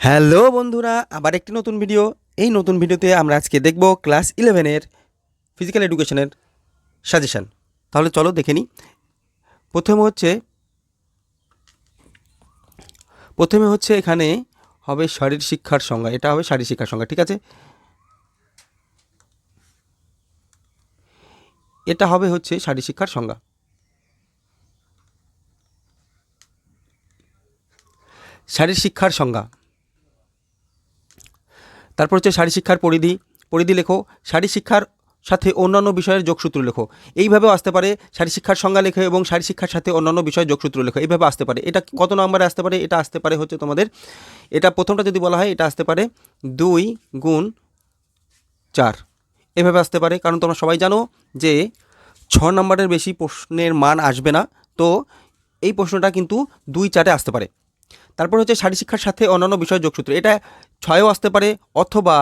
Hello বন্ধুরা, আবার একটি নতুন ভিডিও। এই নতুন ভিডিওতে আমরা আজকে দেখব ক্লাস 11-এর ফিজিক্যাল এডুকেশনের সাজেশান। তাহলে চলো দেখে নিই। প্রথমে হচ্ছে এখানে হবে শারীর শিক্ষার সংজ্ঞা। এটা হবে শারীর শিক্ষার সংজ্ঞা, ঠিক আছে। এটা হবে হচ্ছে শারীর শিক্ষার সংজ্ঞা। শারীর শিক্ষার সংজ্ঞা। তারপর হচ্ছে শারীর শিক্ষার পরিধি। পরিধি লেখো। শারীর শিক্ষার সাথে অন্যান্য বিষয়ের যোগসূত্র লেখো। এইভাবেও আসতে পারে শারীর শিক্ষার সংজ্ঞা লেখো এবং শারীর শিক্ষার সাথে অন্যান্য বিষয়ের যোগসূত্র লেখো। এইভাবে আসতে পারে। এটা কত নম্বরে আসতে পারে? এটা আসতে পারে হচ্ছে তোমাদের, এটা প্রথমটা যদি বলা হয় এটা আসতে পারে 2 গুণ 4। এভাবে আসতে পারে, কারণ তোমরা সবাই জানো যে 6 নম্বরের বেশি প্রশ্নের মান আসবে না। তো এই প্রশ্নটা কিন্তু 2-4-এ আসতে পারে। তারপর হচ্ছে শারীর শিক্ষার সাথে অন্যান্য বিষয় যোগসূত্র। এটা 6-এও আসতে পারে, অথবা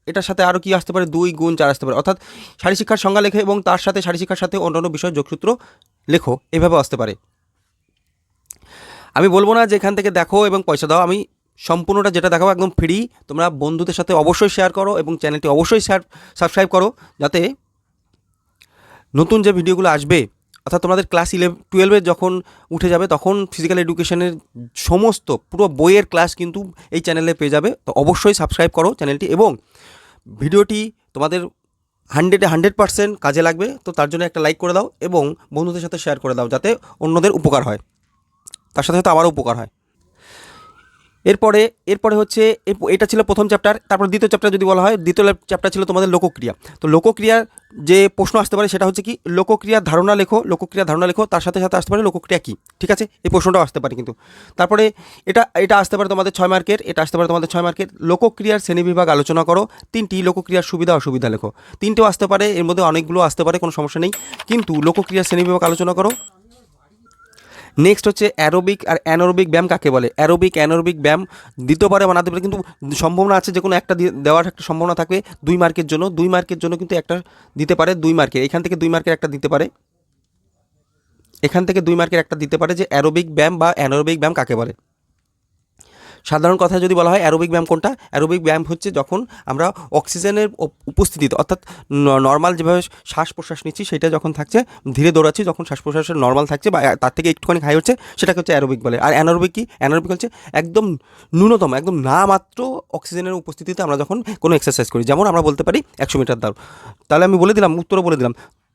এটার সাথে আরও কি আসতে পারে, 2 গুণ 4 আসতে পারে। অর্থাৎ শারীর শিক্ষার সংজ্ঞা লেখো এবং তার সাথে শারীর শিক্ষার সাথে অন্যান্য বিষয় যোগসূত্র লেখো। এভাবেও আসতে পারে। আমি বলবো না যে এখান থেকে দেখো এবং পয়সা দাও। আমি সম্পূর্ণটা যেটা দেখাবো একদম ফ্রি। তোমরা বন্ধুদের সাথে অবশ্যই শেয়ার করো এবং চ্যানেলটি অবশ্যই সাবস্ক্রাইব করো, যাতে নতুন যে ভিডিওগুলো আসবে, অর্থাৎ তোমাদের ক্লাস 12-এ যখন উঠে যাবে তখন ফিজিক্যাল এডুকেশনের সমস্ত পুরো বইয়ের ক্লাস কিন্তু এই চ্যানেলে পেয়ে যাবে। তো অবশ্যই সাবস্ক্রাইব করো চ্যানেলটি, এবং ভিডিওটি তোমাদের 100% কাজে লাগবে। তো তার জন্য একটা লাইক করে দাও এবং বন্ধুদের সাথে শেয়ার করে দাও, যাতে অন্যদের উপকার হয়, তার সাথে সাথে আমারও উপকার হয়। এরপরে এরপরে হচ্ছে এটা ছিল প্রথম চ্যাপ্টার। তারপর দ্বিতীয় চ্যাপ্টার যদি বলা হয়, দ্বিতীয় চ্যাপ্টার ছিল তোমাদের লোকক্রিয়া। তো লোকক্রিয়ার যে প্রশ্ন আসতে পারে সেটা হচ্ছে কি, লোকক্রিয়ার ধারণা লেখো। লোকক্রিয়ার ধারণা লেখো, তার সাথে সাথে আসতে পারে লোকক্রিয়া কী, ঠিক আছে। এই প্রশ্নটাও আসতে পারে কিন্তু। তারপরে এটা এটা আসতে পারে তোমাদের 6 মার্কের। এটা আসতে পারে তোমাদের 6 মার্কের। লোকক্রিয়ার শ্রেণীবিভাগ আলোচনা করো। 3টি লোকক্রিয়ার সুবিধা অসুবিধা লেখো। 3টেও আসতে পারে, এর মধ্যে অনেকগুলো আসতে পারে, কোনো সমস্যা নেই, কিন্তু লোকক্রিয়ার শ্রেণীবিভাগ আলোচনা করো। নেক্সট হচ্ছে অ্যারোবিক আর অ্যানোরোবিক ব্যায়াম কাকে বলে। অ্যানোরোবিক ব্যায়াম দ্বিতীয়বারে বানাতে পারে, কিন্তু সম্ভাবনা আছে যে কোনো একটা দেওয়ার একটা সম্ভাবনা থাকবে 2 মার্কের জন্য। 2 মার্কের জন্য কিন্তু একটা দিতে পারে 2 মার্কের। এখান থেকে 2 মার্কের একটা দিতে পারে, এখান থেকে 2 মার্কের একটা দিতে পারে যে অ্যারোবিক ব্যায়াম বা অ্যানোরোবিক ব্যায়াম কাকে বলে। সাধারণ কথায় যদি বলা হয় অ্যারোবিক ব্যায়াম কোনটা, অ্যারোবিক ব্যায়াম হচ্ছে যখন আমরা অক্সিজেনের উপস্থিতিতে, অর্থাৎ নর্মাল যেভাবে শ্বাস প্রশ্বাস নিচ্ছি সেটা যখন থাকছে, ধীরে দৌড়াচ্ছি, যখন শ্বাস প্রশ্বাসের নর্মাল থাকছে বা তার থেকে একটুখানি হাই হচ্ছে, সেটাকে হচ্ছে অ্যারোবিক বলে। আর অ্যানোরোবিক কি? অ্যানোরোবিক হচ্ছে একদম ন্যূনতম, একদম না মাত্র অক্সিজেনের উপস্থিতিতে আমরা যখন কোনো এক্সারসাইজ করি, যেমন আমরা বলতে পারি 100 মিটার দৌড়। তাহলে আমি বলে দিলাম, উত্তরও বলে দিলাম।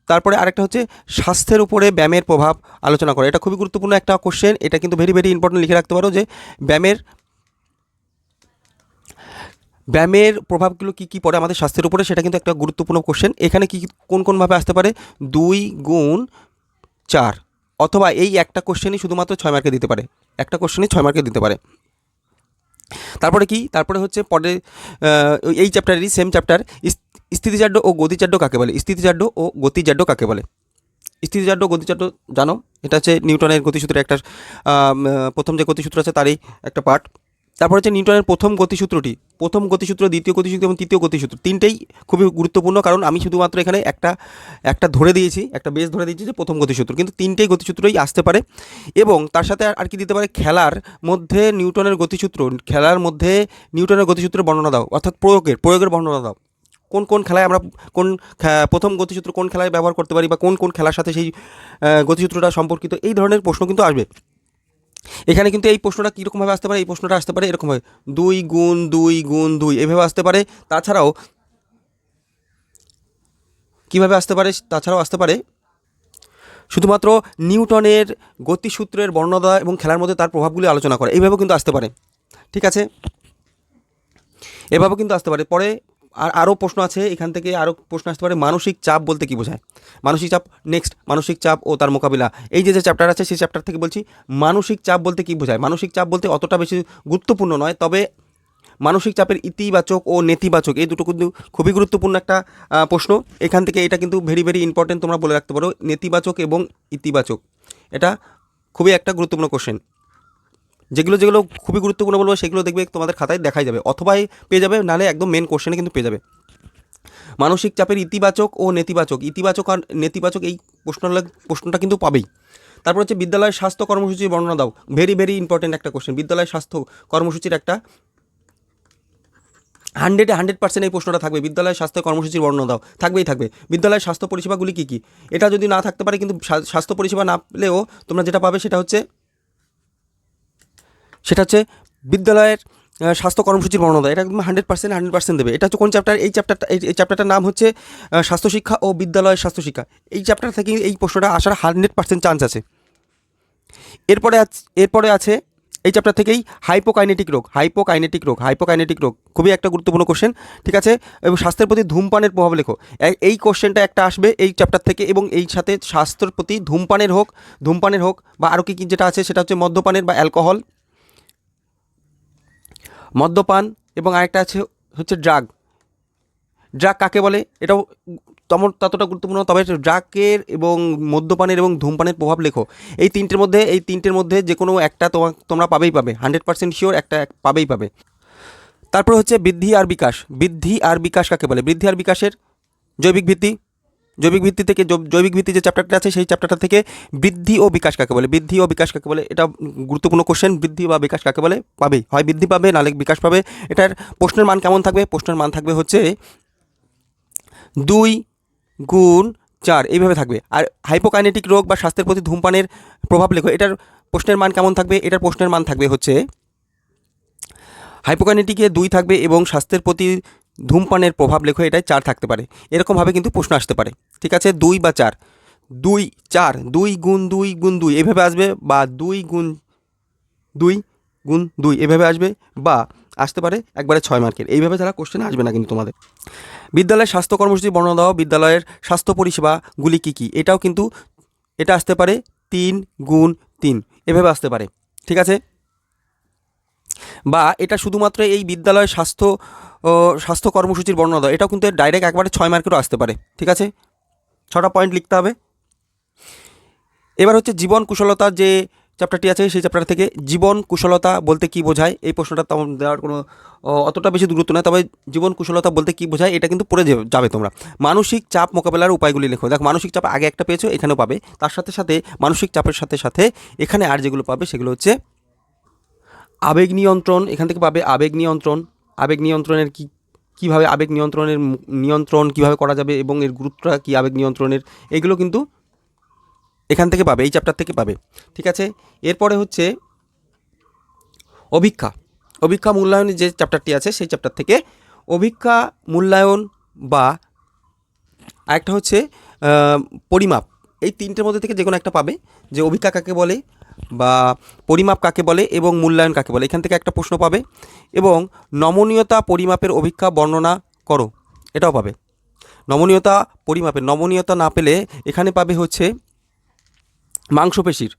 তারপরে আরেকটা হচ্ছে স্বাস্থ্যের উপরে ব্যায়ামের প্রভাব আলোচনা করা। এটা খুবই গুরুত্বপূর্ণ একটা কোশ্চেন। এটা কিন্তু ভেরি ইম্পর্টেন্ট, লিখে রাখতে পারো যে ব্যায়ামের প্রভাবগুলো কী কী পড়ে আমাদের স্বাস্থ্যের উপরে, সেটা কিন্তু একটা গুরুত্বপূর্ণ কোশ্চেন। এখানে কি কোনভাবে আসতে পারে, 2 গুণ 4, অথবা এই একটা কোশ্চেনই শুধুমাত্র 6 মার্কে দিতে পারে, একটা কোশ্চেনই 6 মার্কে দিতে পারে। তারপরে কি, তারপরে হচ্ছে পরে এই চ্যাপ্টারেরই সেম চ্যাপ্টার, স্থিতিজাড্য ও গতিজাড্য কাকে বলে। স্থিতিজাড্য ও গতিজাড্য কাকে বলে। স্থিতিজাড্য গতিজাড্য জানো, এটা হচ্ছে নিউটনের গতিসূত্রের একটা প্রথম যে গতিসূত্র আছে তারই একটা পার্ট। তারপর হচ্ছে নিউটনের প্রথম গতিসূত্রটি, প্রথম গতিসূত্র, দ্বিতীয় গতিসূত্র এবং তৃতীয় গতিসূত্র, তিনটেই খুবই গুরুত্বপূর্ণ। কারণ আমি শুধুমাত্র এখানে একটা ধরে দিয়েছি, একটা বেস ধরে দিয়েছি যে প্রথম গতিসূত্র, কিন্তু তিনটেই গতিসূত্রই আসতে পারে। এবং তার সাথে আর কি দিতে পারে, খেলার মধ্যে নিউটনের গতিসূত্র, খেলার মধ্যে নিউটনের গতিসূত্রের বর্ণনা দাও, অর্থাৎ প্রয়োগের বর্ণনা দাও। কোন কোন খেলায় আমরা প্রথম গতিসূত্র কোন খেলায় ব্যবহার করতে পারি, বা কোন কোন খেলার সাথে সেই গতিসূত্রটা সম্পর্কিত, এই ধরনের প্রশ্ন কিন্তু আসবে এখানে। কিন্তু এই প্রশ্নটা কীরকমভাবে আসতে পারে, এই প্রশ্নটা আসতে পারে এরকমভাবে 2 গুণ 2 এভাবে আসতে পারে। তাছাড়াও কীভাবে আসতে পারে, তাছাড়াও আসতে পারে শুধুমাত্র নিউটনের গতিসূত্রের বর্ণনা এবং খেলার মধ্যে তার প্রভাবগুলি আলোচনা করে, এইভাবেও কিন্তু আসতে পারে, ঠিক আছে। এভাবেও কিন্তু আসতে পারে। পরে আরও প্রশ্ন আছে, এখান থেকে আরও প্রশ্ন আসতে পারে, মানসিক চাপ বলতে কী বোঝায়। মানসিক চাপ, নেক্সট মানসিক চাপ ও তার মোকাবিলা। এই যে চ্যাপ্টার আছে সেই চ্যাপ্টার থেকে বলছি মানসিক চাপ বলতে কী বোঝায়। মানসিক চাপ বলতে অতটা বেশি গুরুত্বপূর্ণ নয়, তবে মানসিক চাপের ইতিবাচক ও নেতিবাচক এই দুটো কিন্তু খুবই গুরুত্বপূর্ণ একটা প্রশ্ন। এখান থেকে এটা কিন্তু ভেরি ইম্পর্টেন্ট, তোমরা বলে রাখতে পারো, নেতিবাচক এবং ইতিবাচক, এটা খুবই একটা গুরুত্বপূর্ণ কোশ্চেন। যেগুলো যেগুলো খুবই গুরুত্বপূর্ণ বলবো সেগুলো দেখবে তোমাদের খাতায় দেখাই যাবে, অথবা পেয়ে যাবে, নাহলে একদম মেন কোশ্চেনে কিন্তু পেয়ে যাবে। মানসিক চাপের ইতিবাচক ও নেতিবাচক, ইতিবাচক আর নেতিবাচক এই প্রশ্নটা কিন্তু পাবেই। তারপর হচ্ছে বিদ্যালয়ের স্বাস্থ্য কর্মসূচির বর্ণনা দাও। ভেরি ইম্পর্টেন্ট একটা কোশ্চেন, বিদ্যালয়ের স্বাস্থ্য কর্মসূচির একটা 100% এই প্রশ্নটা থাকবে, বিদ্যালয়ের স্বাস্থ্য কর্মসূচির বর্ণনা দাও, থাকবেই থাকবে। বিদ্যালয়ের স্বাস্থ্য পরিষেবাগুলি কী কী, এটা যদি না থাকতে পারে কিন্তু স্বাস্থ্য পরিষেবা না পেলেও তোমরা যেটা পাবে সেটা হচ্ছে বিদ্যালয়ের স্বাস্থ্য কর্মসূচির বর্ণনা দাও, এটা একদম 100% দেবে। এটা হচ্ছে কোন চ্যাপ্টার, এই চ্যাপ্টারটার নাম হচ্ছে স্বাস্থ্য শিক্ষা ও বিদ্যালয়ের স্বাস্থ্য শিক্ষা। এই চ্যাপ্টার থেকে এই প্রশ্নটা আসার 100% চান্স আছে। এরপরে আছে এই চ্যাপ্টার থেকেই হাইপোকাইনেটিক রোগ খুবই একটা গুরুত্বপূর্ণ কোশ্চেন, ঠিক আছে। এবং স্বাস্থ্যের প্রতি ধূমপানের প্রভাব লেখো, এই কোশ্চেনটা একটা আসবে এই চ্যাপ্টার থেকে, এবং এই সাথে স্বাস্থ্যের প্রতি ধূমপানের হোক বা আরও কী যেটা আছে সেটা হচ্ছে মদ্যপানের বা মদ্যপান, এবং আরেকটা আছে হচ্ছে ড্রাগ কাকে বলে, এটাও ততটা গুরুত্বপূর্ণ। তবে ড্রাগের এবং মদ্যপানের এবং ধূমপানের প্রভাব লেখো। এই তিনটের মধ্যে যে কোনো একটা তোমরা পাবে 100% শিওর একটা পাবে। তারপর হচ্ছে বৃদ্ধি আর বিকাশ কাকে বলে, বৃদ্ধি আর বিকাশের জৈবিক ভিত্তি থেকে জৈবিক ভিত্তি যে চ্যাপ্টারটা আছে সেই চ্যাপ্টারটা থেকে বৃদ্ধি ও বিকাশ কাকে বলে, এটা গুরুত্বপূর্ণ কোশ্চেন। বৃদ্ধি বা বিকাশ কাকে বলে পাবেই, হয় বৃদ্ধি পাবে নাহলে বিকাশ পাবে। এটার প্রশ্নের মান কেমন থাকবে, প্রশ্নের মান থাকবে হচ্ছে 2 গুণ 4 এইভাবে থাকবে। আর হাইপোকাইনেটিক রোগ বা স্বাস্থ্যের প্রতি ধূমপানের প্রভাব লেখো, এটার প্রশ্নের মান কেমন থাকবে, এটার প্রশ্নের মান থাকবে হচ্ছে হাইপোকাইনেটিকে 2 থাকবে এবং স্বাস্থ্যের প্রতি ধূমপানের প্রভাব লেখো, এটাই 4 থাকতে পারে। এরকমভাবে কিন্তু প্রশ্ন আসতে পারে, ঠিক আছে। 2 বা 4, 2 গুণ 2 এভাবে আসবে, বা 2 গুণ 2 এভাবে আসবে, বা আসতে পারে একবারে 6 মার্কের। এইভাবে ছাড়া কোশ্চেন আসবে না কিন্তু তোমাদের। বিদ্যালয়ের স্বাস্থ্য কর্মসূচি বর্ণনা দাও, বিদ্যালয়ের স্বাস্থ্য পরিষেবাগুলি কী কী, এটাও কিন্তু এটা আসতে পারে 3 গুণ 3 এভাবে আসতে পারে, ঠিক আছে। বা এটা শুধুমাত্র এই বিদ্যালয়ের স্বাস্থ্য কর্মসূচির বর্ণনা দাও, এটাও কিন্তু ডাইরেক্ট একবারে 6 মার্কেরও আসতে পারে, ঠিক আছে। 6টা পয়েন্ট লিখতে হবে। এবার হচ্ছে জীবন কুশলতার যে চ্যাপ্টারটি আছে সেই চ্যাপ্টার থেকে জীবন কুশলতা বলতে কী বোঝায়, এই প্রশ্নটা তেমন দেওয়ার কোনো অতটা বেশি গুরুত্ব নয়, তবে জীবন কুশলতা বলতে কী বোঝায় এটা কিন্তু পড়ে যাবে তোমরা। মানসিক চাপ মোকাবেলার উপায়গুলি লেখো, দেখো মানসিক চাপ আগে একটা পেয়েছো, এখানেও পাবে। তার সাথে সাথে মানসিক চাপের সাথে সাথে এখানে আর যেগুলো পাবে সেগুলো হচ্ছে আবেগ নিয়ন্ত্রণ, এখান থেকে পাবে আবেগ নিয়ন্ত্রণের কীভাবে নিয়ন্ত্রণ কীভাবে করা যাবে এবং এর গুরুত্বটা কী আবেগ নিয়ন্ত্রণের, এগুলো কিন্তু এখান থেকে পাবে, এই চ্যাপ্টার থেকে পাবে, ঠিক আছে। এরপরে হচ্ছে অভিক্ষা মূল্যায়নের যে চ্যাপ্টারটি আছে সেই চ্যাপ্টার থেকে অভিক্ষা মূল্যায়ন, বা আরেকটা হচ্ছে পরিমাপ, এই তিনটের মধ্যে থেকে যে কোনো একটা পাবে, যে অভিক্ষা কাকে বলে বা পরিমাপ কাকে বলে এবং মূল্যায়ন কাকে বলে, এখান থেকে একটা প্রশ্ন পাবে। এবং নমনীয়তা পরিমাপের অভিক্ষা বর্ণনা করো, এটাও পাবে। নমনীয়তা না পেলে এখানে পাবে হচ্ছে মাংসপেশির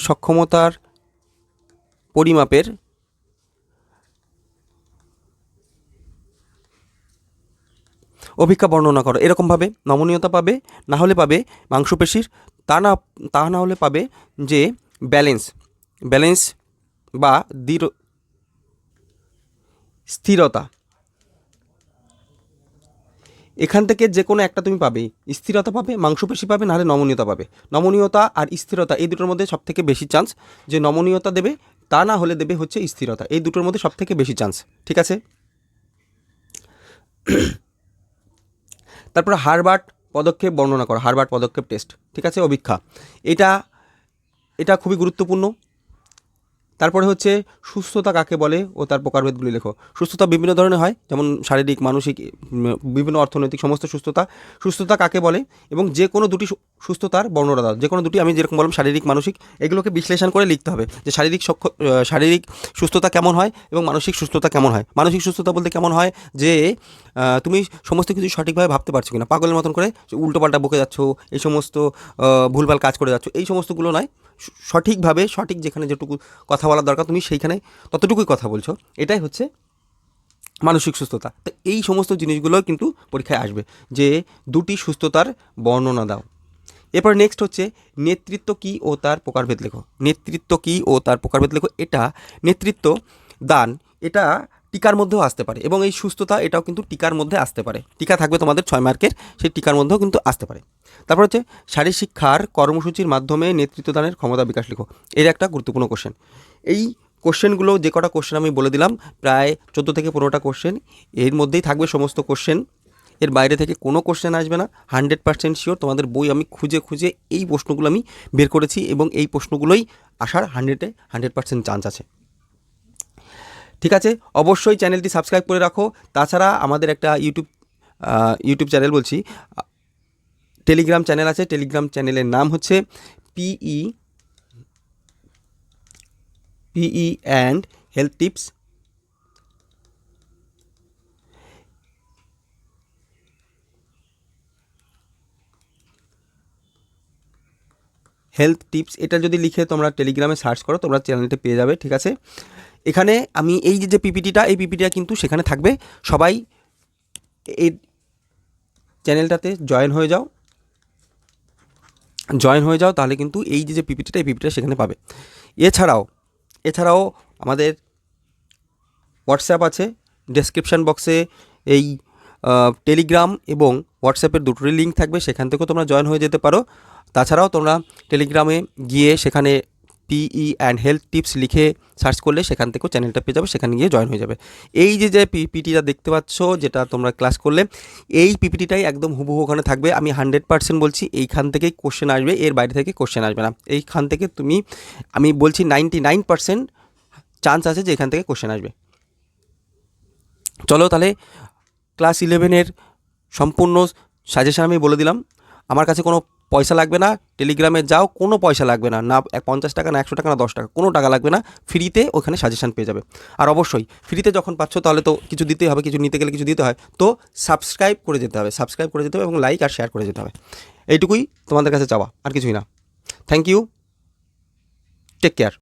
সক্ষমতার পরিমাপের অভিক্ষা বর্ণনা করো, এরকমভাবে নমনীয়তা পাবে, না হলে পাবে মাংসপেশির, তা না হলে পাবে যে ব্যালেন্স বা স্থিরতা, এখান থেকে যে কোনো একটা তুমি পাবে, স্থিরতা পাবে, মাংসপেশি পাবে, নাহলে নমনীয়তা পাবে। নমনীয়তা আর স্থিরতা এই দুটোর মধ্যে সব থেকে বেশি চান্স যে নমনীয়তা দেবে, তা না হলে দেবে হচ্ছে স্থিরতা, এই দুটোর মধ্যে সব থেকে বেশি চান্স, ঠিক আছে। তারপর হারবার্ট পদক্ষেপ বর্ণনা করো, হারবার্ট পদক্ষেপ টেস্ট, ঠিক আছে। অভিক্ষা এটা খুবই গুরুত্বপূর্ণ। তারপরে হচ্ছে সুস্থতা কাকে বলে ও তার প্রকারভেদগুলি লেখো। সুস্থতা বিভিন্ন ধরনের হয়, যেমন শারীরিক, মানসিক, বিভিন্ন অর্থনৈতিক সমস্ত সুস্থতা কাকে বলে, এবং যে কোনো দুটি সুস্থতার বর্ণনা দাও, যে কোনো দুটি, আমি যেরকম বললাম শারীরিক মানসিক, এগুলোকে বিশ্লেষণ করে লিখতে হবে যে শারীরিক সুস্থতা কেমন হয় এবং মানসিক সুস্থতা কেমন হয়। মানসিক সুস্থতা বলতে কেমন হয়, যে তুমি সমস্ত কিছু সঠিকভাবে ভাবতে পারছো কিনা, পাগলের মতন করে উল্টোপাল্টা বকে যাচ্ছ, এই সমস্ত ভুলভাল কাজ করে যাচ্ছ, এই সমস্তগুলো নয়, সঠিকভাবে যেখানে যেটুকু কথা বলার দরকার তুমি সেইখানে ততটুকুই কথা বলছো, এটাই হচ্ছে মানসিক সুস্থতা। তো এই সমস্ত জিনিসগুলো কিন্তু পরীক্ষায় আসবে, যে দুটি সুস্থতার বর্ণনা দাও। এরপর নেক্সট হচ্ছে নেতৃত্ব কী ও তার প্রকারভেদ লেখো। এটা নেতৃত্ব দান, এটা টিকার মধ্যেও আসতে পারে, এবং এই সুস্থতা এটাও কিন্তু টিকার মধ্যে আসতে পারে। টিকা থাকবে তোমাদের 6 মার্কের, সেই টিকার মধ্যেও কিন্তু আসতে পারে। তারপর হচ্ছে শারীর শিক্ষার কর্মসূচির মাধ্যমে নেতৃত্বদানের ক্ষমতা বিকাশ লিখো। এর একটা গুরুত্বপূর্ণ কোশ্চেন। এই কোশ্চেনগুলো যে কটা কোশ্চেন আমি বলে দিলাম, প্রায় 14 থেকে 15টা কোশ্চেন, এর মধ্যেই থাকবে সমস্ত কোশ্চেন। এর বাইরে থেকে কোনো কোশ্চেন আসবে না, 100% শিওর। তোমাদের বই আমি খুঁজে খুঁজে এই প্রশ্নগুলো আমি বের করেছি, এবং এই প্রশ্নগুলোই আসার 100% চান্স আছে। ঠিক আছে, অবশ্যই চ্যানেলটি সাবস্ক্রাইব করে রাখো। তাছাড়া আমাদের একটা ইউটিউব চ্যানেল বলছি, টেলিগ্রাম চ্যানেল আছে। টেলিগ্রাম চ্যানেলের নাম হচ্ছে PE and health tips. Health tips এটা যদি লিখে তোমরা টেলিগ্রামে সার্চ করো, তোমরা চ্যানেলটা পেয়ে যাবে। ঠিক আছে, এখানে আমি এই যে পিপিটিটা, এই পিপিটিটা কিন্তু সেখানে থাকবে। সবাই এই চ্যানেলটাতে জয়েন হয়ে যাও, তাহলে কিন্তু এই যে পিপিটিটা, এই পিপিটিটা সেখানে পাবে। এছাড়াও আমাদের হোয়াটসঅ্যাপ আছে। ডেসক্রিপশান বক্সে এই টেলিগ্রাম এবং হোয়াটসঅ্যাপের দুটোরই লিঙ্ক থাকবে, সেখান থেকেও তোমরা জয়েন হয়ে যেতে পারো। তাছাড়াও তোমরা টেলিগ্রামে গিয়ে সেখানে পিই অ্যান্ড হেলথ টিপস লিখে সার্চ করলে সেখান থেকেও চ্যানেলটা পেয়ে যাবে, সেখানে গিয়ে জয়েন হয়ে যাবে। এই যে পিপিটিটা দেখতে পাচ্ছ, যেটা তোমরা ক্লাস করলে, এই পিপিটিটাই একদম হুবহু ওখানে থাকবে। আমি 100% বলছি, এইখান থেকেই কোশ্চেন আসবে, এর বাইরে থেকে কোশ্চেন আসবে না। এইখান থেকে আমি বলছি 99% চান্স আছে যে এখান থেকে কোশ্চেন আসবে। চলো তাহলে ক্লাস 11-এর সম্পূর্ণ সাজেশান আমি বলে দিলাম। আমার কাছে কোনো পয়সা লাগবে না, টেলিগ্রামে যাও, কোনো পয়সা লাগবে না, 50 টাকা না 100 টাকা না 10 টাকা, কোনো টাকা লাগবে না, ফ্রিতে ওখানে সাজেশান পেয়ে যাবে। আর অবশ্যই ফ্রিতে যখন পাচ্ছ তাহলে তো কিছু দিতেই হবে, কিছু নিতে গেলে কিছু দিতে হয়, তো সাবস্ক্রাইব করে যেতে হবে এবং লাইক আর শেয়ার করে যেতে হবে। এইটুকুই তোমাদের কাছে চাওয়া, আর কিছুই না। Thank you, take care.